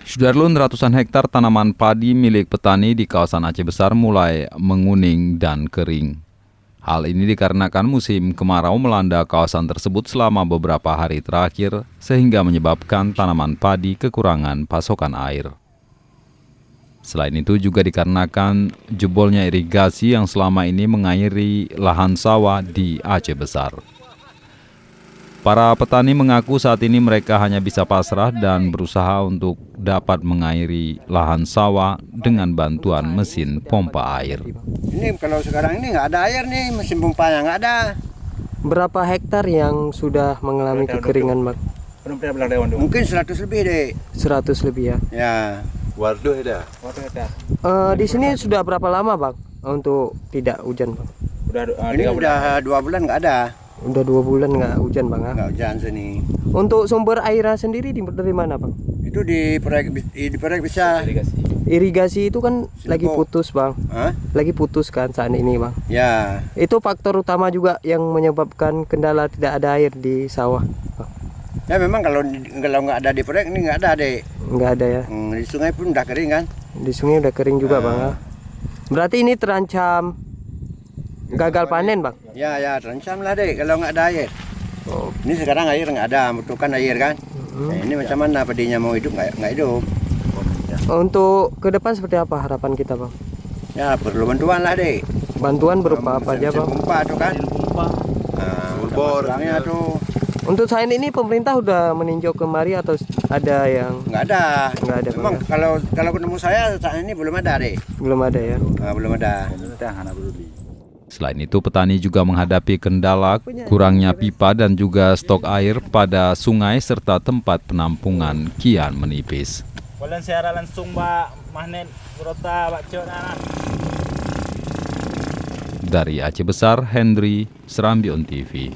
Sudarlun, ratusan hektar tanaman padi milik petani di kawasan Aceh Besar mulai menguning dan kering. Hal ini dikarenakan musim kemarau melanda kawasan tersebut selama beberapa hari terakhir, sehingga menyebabkan tanaman padi kekurangan pasokan air. Selain itu juga dikarenakan jebolnya irigasi yang selama ini mengairi lahan sawah di Aceh Besar. Para petani mengaku saat ini mereka hanya bisa pasrah dan berusaha untuk dapat mengairi lahan sawah dengan bantuan mesin pompa air. Ini kalau sekarang ini nggak ada air nih, mesin pompanya nggak ada. Berapa hektar yang sudah mengalami kekeringan, Bang? Mungkin 100 lebih deh. 100 lebih ya. Ya. Waduh ada. Di sini sudah berapa lama, Bang, untuk tidak hujan, Bang? Ini udah 2 bulan nggak ada. Udah 2 bulan nggak hujan, Bang. Nggak hujan sini. Untuk sumber airnya sendiri dari mana, Bang? Itu di proyek bisa. Irigasi itu kan lagi putus, Bang. Hah? Lagi putus kan saat ini, Bang. Ya. Itu faktor utama juga yang menyebabkan kendala tidak ada air di sawah, Bang. Ya memang kalau nggak ada di proyek ini nggak ada deh. Nggak ada ya. Di sungai pun udah kering kan. Di sungai udah kering juga, Bang. Ya. Berarti ini terancam gagal panen, Bang. Ya terancam lah deh kalau nggak ada air. Oh. Ini sekarang air nggak ada, membutuhkan air kan. Nah, ini macam mana padinya mau hidup nggak hidup? Untuk ke depan seperti apa harapan kita, Bang? Ya perlu bantuan lah deh. Bantuan berupa apa aja, Bang? Pompa tuh kan. Bornya tuh Untuk saat ini pemerintah udah meninjau kemari atau ada yang nggak ada. Nggak ada, Memang Bang, ya? kalau ketemu saya saat ini belum ada deh. Belum ada ya. Belum ada. Selain itu, petani juga menghadapi kendala kurangnya pipa dan juga stok air pada sungai serta tempat penampungan kian menipis. Walau secara langsung magnet berota bacot Dari Aceh Besar, Henry, Serambi On TV.